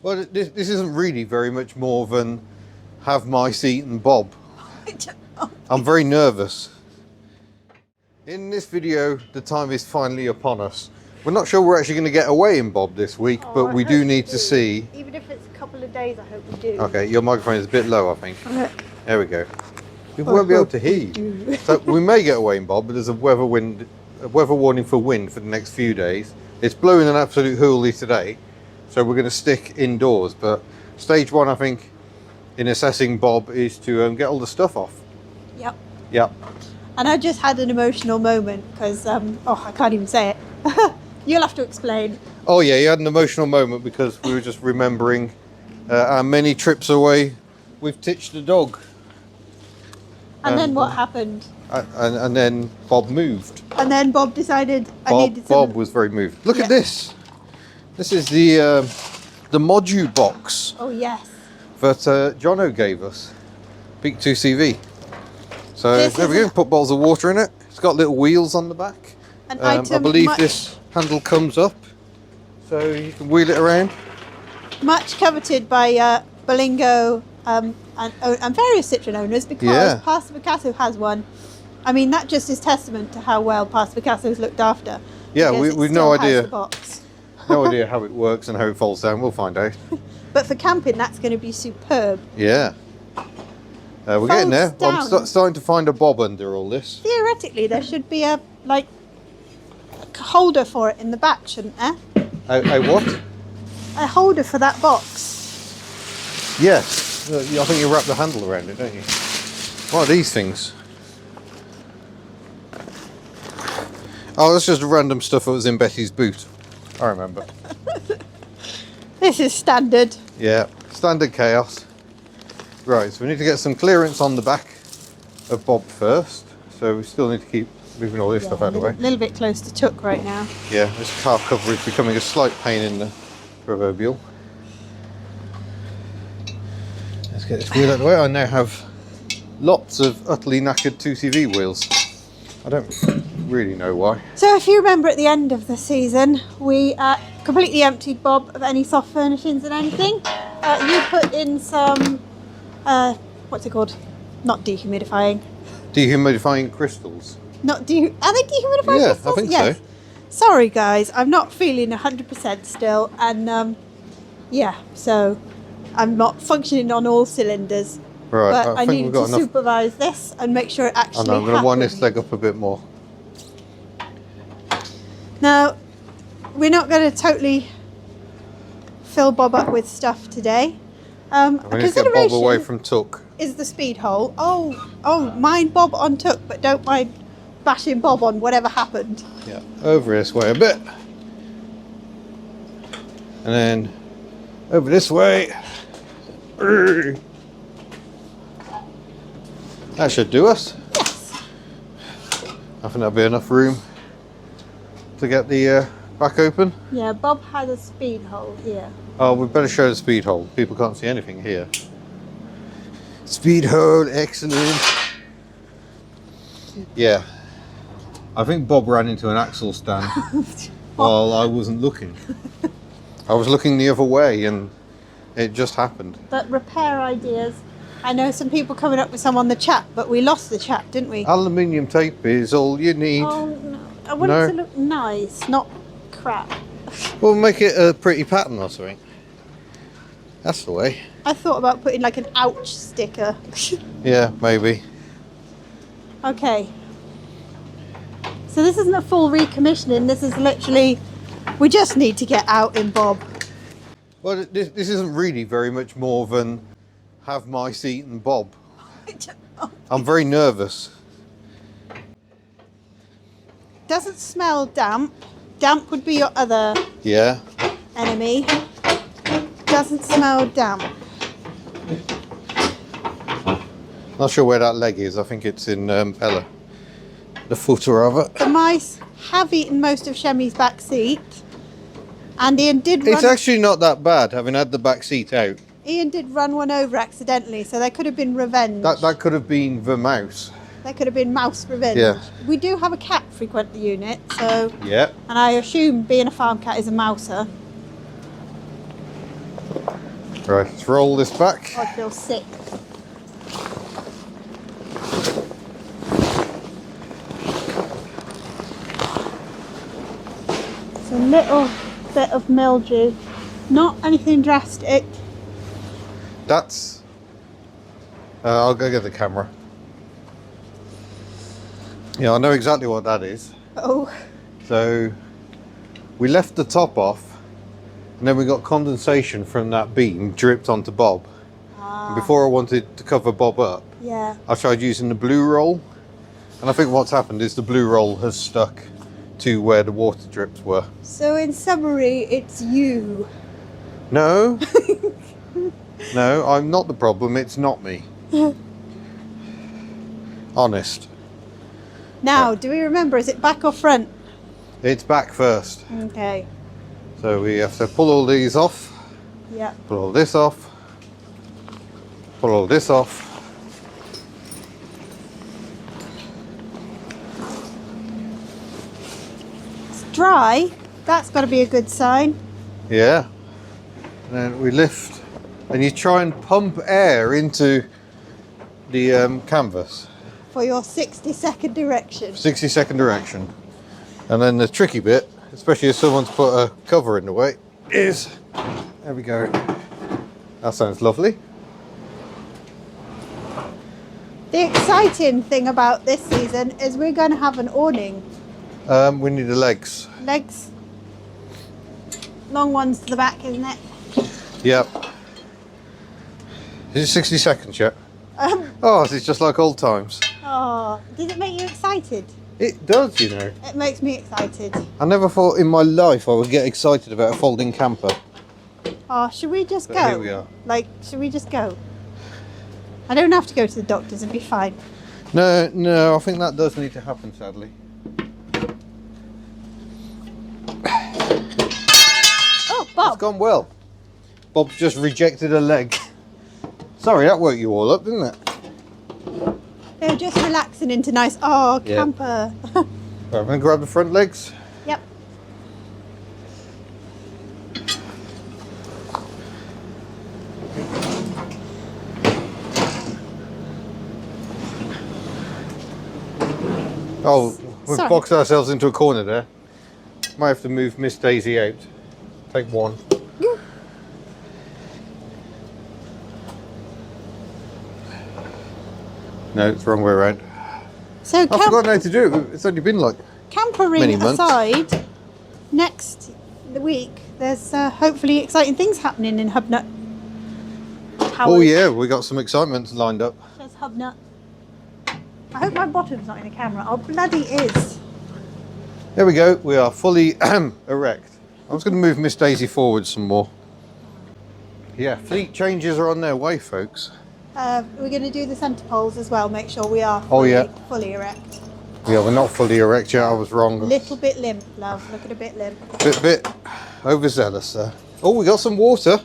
Well, this isn't really very much more than have my seat and Bob. I'm very nervous. In this video, the time is finally upon us. We're not sure we're actually going to get away in Bob this week, but we do need to see. Even if it's a couple of days, I hope we do. Okay, your microphone is a bit low, I think. There we go. We won't be able to hear you. So we may get away in Bob, but there's a weather warning for wind for the next few days. It's blowing an absolute hoolie today, so we're going to stick indoors. But stage one, I think, in assessing Bob is to get all the stuff off. Yep. Yep. And I just had an emotional moment because, I can't even say it. You'll have to explain. Oh yeah, you had an emotional moment because we were just remembering our many trips away with Titch the dog. And then what happened? And then Bob moved. And then Bob decided Bob was very moved. Look at this. This is the Modu box. Oh yes. That Jono gave us. Peak 2CV. So there we go. Put bottles of water in it. It's got little wheels on the back. I believe this handle comes up, so you can wheel it around. Much coveted by Bolingo and various Citroen owners because Pastor Picasso has one. I mean, that just is testament to how well Pastor Picasso is looked after. Yeah, we've no idea. Box. No idea how it works and how it folds down. We'll find out. But for camping, that's going to be superb. Yeah. We're getting there. I'm starting to find a Bob under all this. Theoretically, there should be a holder for it in the back, shouldn't there? A what? A holder for that box. Yes. I think you wrap the handle around it, don't you? What are these things? Oh, that's just random stuff that was in Betty's boot. I remember. This is standard. Yeah, standard chaos. Right, so we need to get some clearance on the back of Bob first. So we still need to keep moving all this stuff out of the way. A little bit close to Took right now. Yeah, this car cover is becoming a slight pain in the proverbial. Let's get this wheel out of the way. I now have lots of utterly knackered 2CV wheels. I don't really know why. So if you remember at the end of the season, we completely emptied Bob of any soft furnishings and anything. You put in some, what's it called? Not dehumidifying. Dehumidifying crystals. Are they dehumidifying crystals? Yeah, I think so. Sorry guys, I'm not feeling 100% still, and so I'm not functioning on all cylinders. Right, but I need to supervise this and make sure it actually happens. I'm going to wind this leg up a bit more. Now, we're not going to totally fill Bob up with stuff today. We need to get Bob away from Took. Is the speed hole. Oh, mind Bob on Took, but don't mind bashing Bob on whatever happened. Yeah, over this way a bit. And then over this way. That should do us. Yes. I think that'll be enough room to get the back open. Yeah, Bob has a speed hole here. Oh, we better show the speed hole. People can't see anything here. Speed hole, excellent. Yeah. I think Bob ran into an axle stand while I wasn't looking. I was looking the other way and it just happened. But repair ideas. I know some people coming up with some on the chat, but we lost the chat, didn't we? Aluminium tape is all you need. Oh no. I want it to look nice, not crap. We'll make it a pretty pattern or something. That's the way. I thought about putting like an ouch sticker. Yeah, maybe. Okay. So this isn't a full recommissioning, this is literally, we just need to get out in Bob. Well, this isn't really very much more than have my seat and Bob. I'm very nervous. Doesn't smell damp. Damp would be your other enemy. Doesn't smell damp. Not sure where that leg is. I think it's in Bella. The footer of it. The mice have eaten most of Shemmy's back seat. And Ian did run... It's actually not that bad, having had the back seat out. Ian did run one over accidentally, so there could have been revenge. That could have been the mouse. There could have been mouse revenge. Yeah. We do have a cat frequent the unit, so... Yeah. And I assume being a farm cat is a mouser. Right, let's roll this back. I feel sick. It's a little bit of mildew, not anything drastic. That's... I'll go get the camera. Yeah, I know exactly what that is. Oh, So we left the top off, and then we got condensation from that beam dripped onto Bob. And before I wanted to cover Bob up, yeah. I tried using the blue roll, and I think what's happened is the blue roll has stuck to where the water drips were. So in summary, it's you. No, no, I'm not the problem. It's not me. Honest. Now, do we remember, is it back or front? It's back first. Okay. So we have to pull all these off, Yeah. pull all this off, pull all this off. It's dry. That's got to be a good sign. Yeah. And then we lift, and you try and pump air into the canvas. For your 60-second direction. 60-second direction. And then the tricky bit, especially if someone's put a cover in the way, is, there we go. That sounds lovely. The exciting thing about this season is we're going to have an awning. We need the legs. Legs. Long ones to the back, isn't it? Yep. Is it 60 seconds yet? Oh, it's just like old times. Oh, does it make you excited? It does, you know. It makes me excited. I never thought in my life I would get excited about a folding camper. Oh, should we just But go? here we are. Like, should we just go? I don't have to go to the doctors and be fine. No, no, I think that does need to happen, sadly. Oh, It's Bob. gone well. Bob's just rejected a leg. Sorry, that woke you all up, didn't it? They're just relaxing into nice. Oh, Yeah. camper. Right, I'm going to grab the front legs. Yep. Oh, we've Sorry. boxed ourselves into a corner there. Might have to move Miss Daisy out. Take one. No, it's the wrong way around. So I've forgotten how to do it. It's only been like... campering many months. aside, next week there's hopefully exciting things happening in Hubnut. Oh yeah, we got some excitement lined up. Says Hubnut. I hope my bottom's not in the camera. Oh, bloody is. There we go. We are fully erect. I was going to move Miss Daisy forward some more. Yeah, fleet changes are on their way, folks. We're going to do the centre poles as well. Make sure we are fully erect. Yeah, we're not fully erect yet. I was wrong. Little bit limp, love. Look at a bit limp. Bit overzealous there. Oh, we got some water.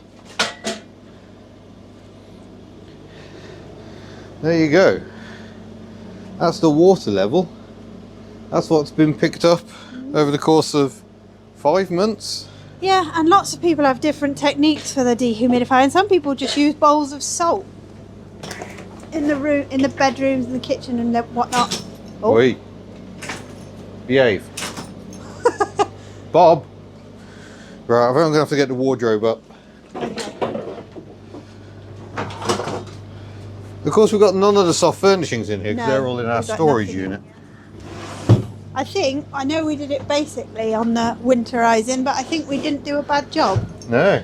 There you go. That's the water level. That's what's been picked up over the course of 5 months. Yeah, and lots of people have different techniques for the dehumidifying. Some people just use bowls of salt in the room, in the bedrooms, in the kitchen, and whatnot. Oh. Oi. Behave. Bob. Right, I think I'm going to have to get the wardrobe up. Of course, we've got none of the soft furnishings in here because No, they're all in our we've got storage nothing in unit. I know we did it basically on the winterizing, but I think we didn't do a bad job. No.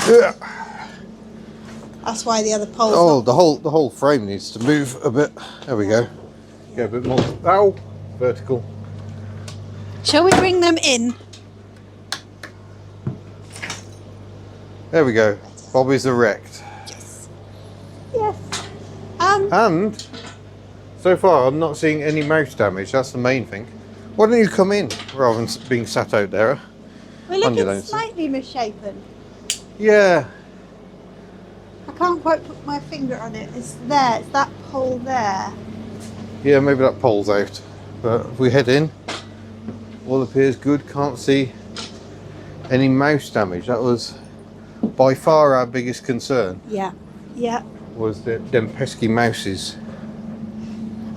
Yeah. That's why the other poles. Oh, the whole frame needs to move a bit. There we go. Get a bit more. Ow, vertical. Shall we bring them in? There we go. Bobby's erect. Yes. Yes. And so far, I'm not seeing any mouse damage. That's the main thing. Why don't you come in rather than being sat out there? We're looking Undulating. slightly misshapen. Yeah. I can't quite put my finger on it. It's there. It's that pole there. Yeah, maybe that pole's out. But if we head in, all appears good. Can't see any mouse damage. That was by far our biggest concern. Yeah, yeah. Was them pesky mouses.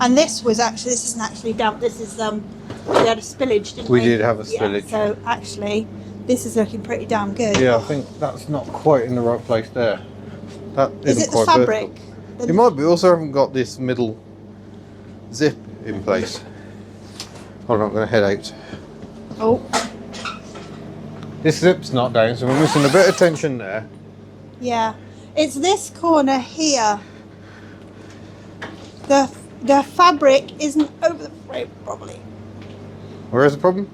And this isn't actually damp. This is we had a spillage, didn't we? We did have a spillage. Yeah, so actually, this is looking pretty damn good. Yeah, I think that's not quite in the right place there. That Is isn't it the quite fabric? vertical. It might be. We also haven't got this middle zip in place. Hold on, I'm going to head out. Oh. This zip's not down, so we're missing a bit of tension there. Yeah, it's this corner here. The fabric isn't over the frame properly. Where is the problem?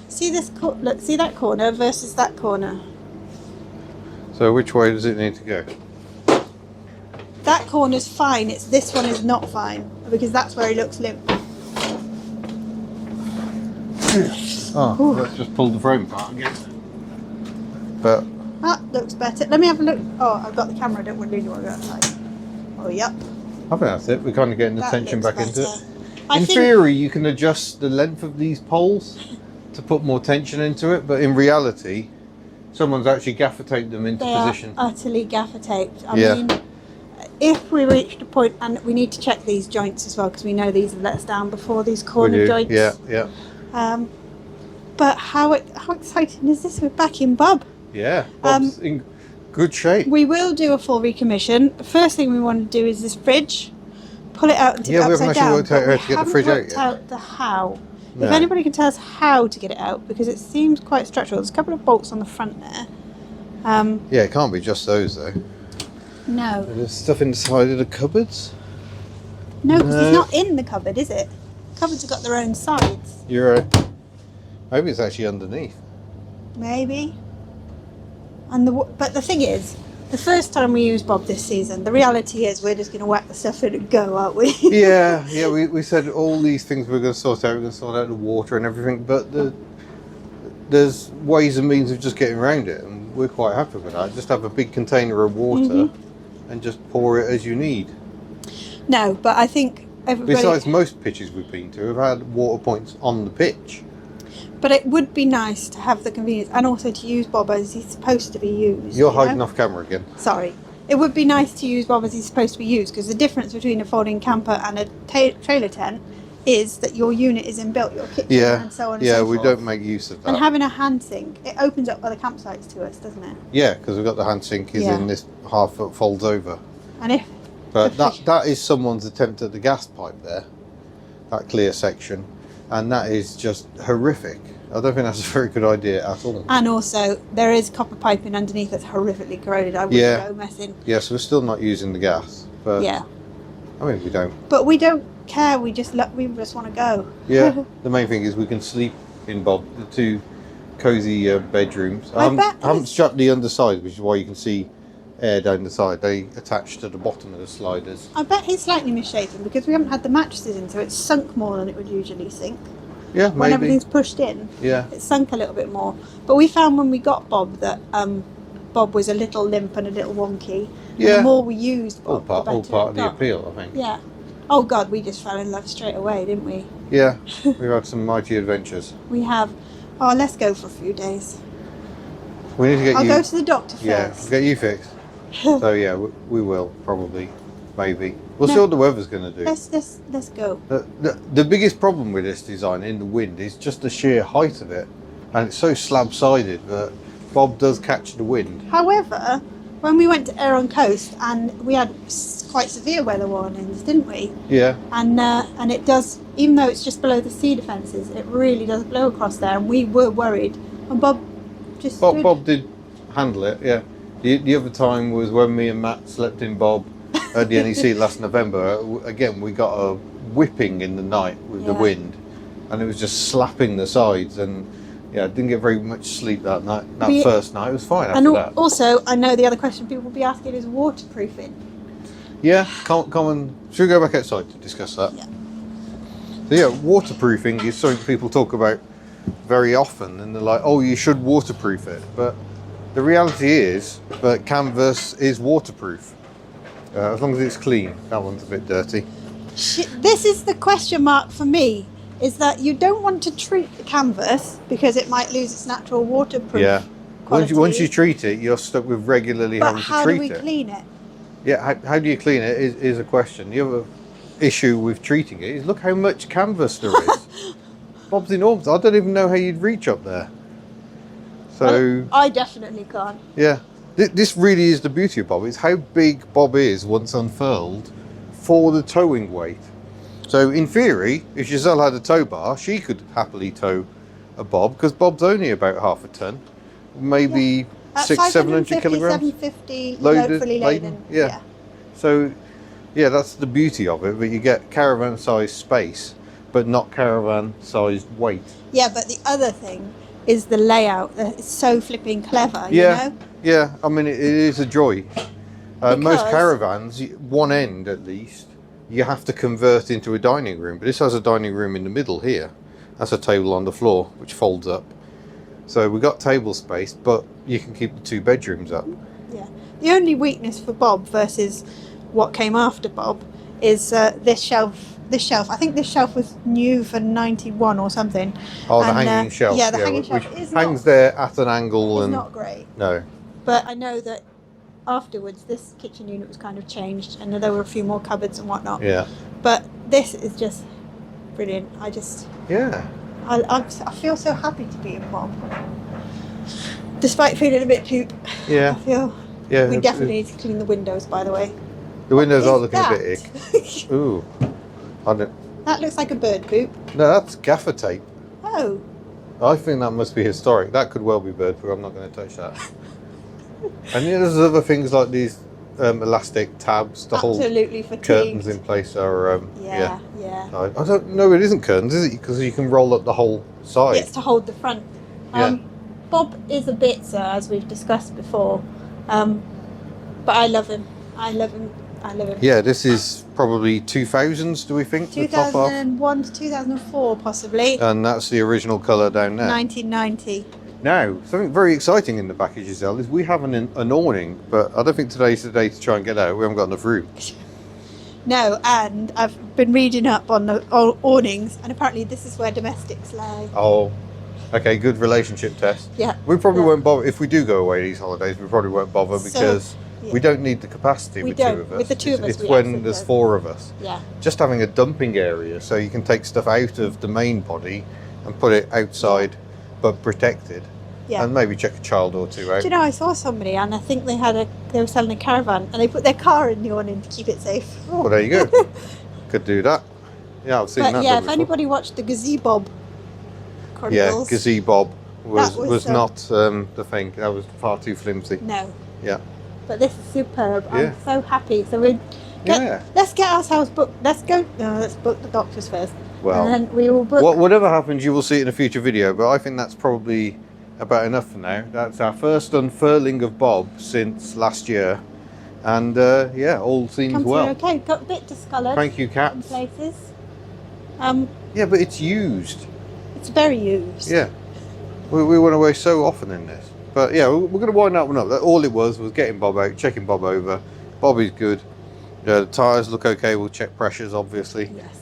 See this? Look, see that corner versus that corner. So which way does it need to go? That corner's fine. It's this one is not fine because that's where he looks limp. Oh, let's just pull the frame apart again. But That looks better. Let me have a look. Oh, I've got the camera. I don't want to do what I got outside. Oh, yep. I think that's it. We're kind of getting the That tension looks back into better. it. In theory, you can adjust the length of these poles to put more tension into it, but in reality, someone's actually gaffer taped them into they position. are utterly gaffer taped. I Yeah. mean, if we reached a point, and we need to check these joints as well because we know these have let us down before, these We corner do. joints. Yeah, yeah. But how exciting is this? We're back in Bob. Yeah, Bob's in good shape. We will do a full recommission. The first thing we want to do is this fridge. Pull it out and take Yeah, it we upside haven't actually down. worked out but how we to get the haven't fridge out worked yet. out the how. No. If anybody can tell us how to get it out, because it seems quite structural. There's a couple of bolts on the front there. Yeah, it can't be just those though. No. There's stuff inside of the cupboards. No, because No. it's not in the cupboard, is it? Cupboards have got their own sides. You're right. Maybe it's actually underneath. Maybe. But the thing is, the first time we use Bob this season, the reality is we're just going to whack the stuff in and go, aren't we? Yeah, we said all these things we're going to sort out. We're going to sort out the water and everything, but there's ways and means of just getting around it, and we're quite happy with that. Just have a big container of water and just pour it as you need. No, but I think everybody... Besides, most pitches we've been to have had water points on the pitch. But it would be nice to have the convenience and also to use Bob as he's supposed to be used. You're you know? hiding off camera again. Sorry. It would be nice to use Bob as he's supposed to be used because the difference between a folding camper and a trailer tent is that your unit is inbuilt, your kitchen and so on and so Yeah, forth. we don't make use of that. And having a hand sink, it opens up other campsites to us, doesn't it? Yeah, because we've got the hand sink is Yeah. in this half foot folds over. And if... But that is someone's attempt at the gas pipe there, that clear section, and that is just horrific. I don't think that's a very good idea at all. And also, there is copper piping underneath that's horrifically corroded. I wouldn't go messing. Yeah, so we're still not using the gas, but Yeah. I mean we don't. But we don't care, we just want to go. Yeah, the main thing is we can sleep in Bob, the two cosy bedrooms. I bet I haven't it's- strapped the underside, which is why you can see air down the side. They attach to the bottom of the sliders. I bet he's slightly misshapen because we haven't had the mattresses in, so it's sunk more than it would usually sink. Yeah, When maybe. everything's pushed in, Yeah. it sunk a little bit more. But we found when we got Bob that Bob was a little limp and a little wonky. Yeah. And the more we used Bob, All the better part it of the got. appeal, I think. Yeah. Oh God, we just fell in love straight away, didn't we? Yeah, we've had some mighty adventures. We have. Oh, let's go for a few days. We need to get I'll you. go to the doctor Yeah, first. get you fixed. So yeah, we will probably, maybe. We'll see No. what the weather's going to do. Let's go. The biggest problem with this design in the wind is just the sheer height of it, and it's so slab-sided that Bob does catch the wind. However, when we went to Aron Coast and we had quite severe weather warnings, didn't we? Yeah, And it does, even though it's just below the cedar fences, it really does blow across there, and we were worried. And Bob just stood. Bob did handle it. Yeah, the other time was when me and Matt slept in Bob at the NEC last November. Again, we got a whipping in the night with the Yeah. wind, and it was just slapping the sides. And yeah, I didn't get very much sleep that night. That We- first night, it was fine after And that. also, I know the other question people will be asking is waterproofing. Yeah, come and should we go back outside to discuss that? Yeah. So yeah, waterproofing is something people talk about very often, and they're like, "Oh, you should waterproof it," but the reality is that canvas is waterproof as long as it's clean. That one's a bit dirty. This is the question mark for me, is that you don't want to treat the canvas because it might lose its natural waterproof Yeah, quality. Once you treat it, you're stuck with regularly but having to how treat do we it. clean it? Yeah, how do you clean it is a question. The other issue with treating it is look how much canvas there is. Bob's enormous. I don't even know how you'd reach up there. So Well, I definitely can't. yeah, this really is the beauty of Bob. It's how big Bob is once unfurled for the towing weight. So in theory, if Giselle had a tow bar, she could happily tow a Bob because Bob's only about half a ton, maybe 600-700 kilograms. 750 Loaded, fully laden. yeah. So yeah, that's the beauty of it. But you get caravan sized space, but not caravan sized weight. Yeah, but the other thing is the layout. It's so flipping clever. Yeah, You know? yeah. I mean, it is a joy. Most Because- caravans, one end at least, you have to convert into a dining room. But this has a dining room in the middle here. That's a table on the floor, which folds up. So we've got table space, but you can keep the 2 bedrooms up. Yeah. The only weakness for Bob versus what came after Bob is this shelf. This shelf. I think this shelf was new for 91 or something. Oh, the And, hanging shelf. Yeah, the hanging which shelf is hangs not, there at an angle is and not great. no. But I know that afterwards, this kitchen unit was kind of changed, and there were a few more cupboards and whatnot. Yeah. But this is just brilliant. Yeah. I feel so happy to be in Bob, despite feeling a bit poop. Yeah. I feel Yeah. we definitely need to clean the windows. By the way, The windows What are is looking a bit ick. Ooh. I don't. that looks like a bird poop. No, that's gaffer tape. Oh, I think that must be historic. That could well be bird poo. I'm not going to touch that. And yeah, there's other things like these elastic tabs to hold absolutely fatigued. curtains in place. Are Yeah. I don't know. It isn't curtains, is it? Because you can roll up the whole side. It's to hold the front. Bob is a bitzer, as we've discussed before, but I love him. I love him. Yeah, this is probably 2000s. Do we think the top half? 2001 to 2004, possibly. And that's the original colour down there. 1990. Now, something very exciting in the back of Giselle is we have an awning, but I don't think today's the day to try and get out. We haven't got enough room. No, and I've been reading up on the awnings, and apparently this is where domestics lie. Oh, okay, good relationship test. Yeah. We probably Yeah. won't bother, if we do go away these holidays, we probably won't bother because yeah. we don't need the capacity We with don't. 2 of us. With the 2 of us, It's we when absolutely there's don't. 4 of us. Yeah. Just having a dumping area so you can take stuff out of the main body and put it outside but protected. Yeah. And maybe check a child or 2 out. Do you know, I saw somebody, and I think they were selling a caravan, and they put their car in the awning to keep it safe. Oh, there you go. Could do that. Yeah, I've seen But that. yeah, done if before. anybody watched the Gazebob Yeah, Chronicles, Gazebob was That was, not the thing. That was far too flimsy. no. Yeah. But this is superb. Yeah. I'm so happy. So let's get ourselves booked. Let's go. No, let's book the doctors first. Well, and then we will book. whatever happens, you will see it in a future video. But I think that's probably about enough for now. That's our first unfurling of Bob since last year, and yeah, all seems Comes well. through okay. Got a bit discoloured. Thank you, in cats. places. Yeah, but it's used. It's very used. Yeah, we went away so often in this. But yeah, we're going to wind that one up. All it was getting Bob out, checking Bob over. Bob is good. The tyres look okay. We'll check pressures, obviously. Yes.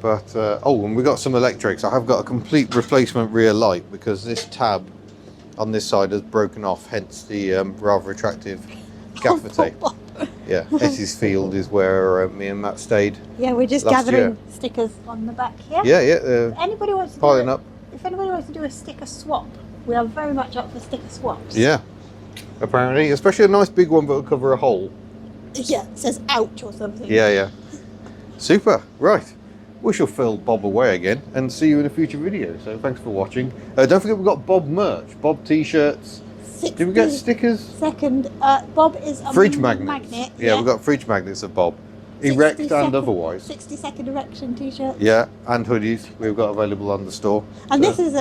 But oh, and we got some electrics. I have got a complete replacement rear light because this tab on this side has broken off. Hence the rather attractive gaffer tape. Yeah, Essie's Field is where me and Matt stayed. Yeah, we're just last gathering year. stickers on the back here. Yeah. Anybody wants to Piling up. If anybody wants to do a sticker swap, we are very much up for sticker swaps. Yeah. Apparently, especially a nice big one that will cover a hole. Yeah, it says ouch or something. Yeah. Super. Right. We shall fill Bob away again and see you in a future video. So thanks for watching. Don't forget we've got Bob merch, Bob t-shirts. Did we get stickers? Second, Bob is a Fridge magnets. magnet. Yeah, we've got fridge magnets of Bob. Erect and otherwise. 60-second erection t-shirt. Yeah, and hoodies we've got available on the store. And this is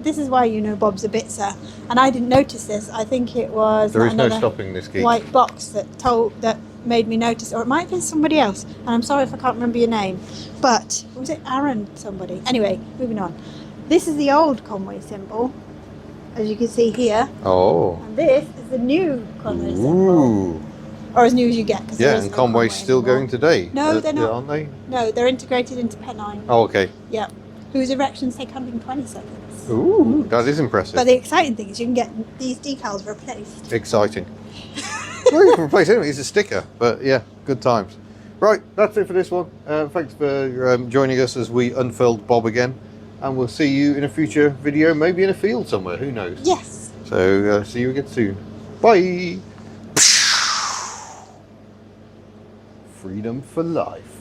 this is why you know Bob's a bitzer. And I didn't notice this. I think it was There is no another stopping this geek. white box that made me notice, or it might have been somebody else. And I'm sorry if I can't remember your name. But was it Aaron somebody? Anyway, moving on. This is the old Conway symbol, as you can see here. Oh. And this is the new Conway symbol. Ooh. Or as new as you get. Cause there Yeah, is and no Conway's Conway still anymore. going today. No, they're not. Aren't they? No, they're integrated into Pennine. Oh, okay. Yeah. Whose erections take 120 seconds. Ooh, that is impressive. But the exciting thing is you can get these decals replaced. Exciting. Well, you can replace anything. It's a sticker, but yeah, good times. Right, that's it for this one. Thanks for joining us as we unfurled Bob again, and we'll see you in a future video, maybe in a field somewhere. Who knows? Yes. So see you again soon. Bye. Freedom for life.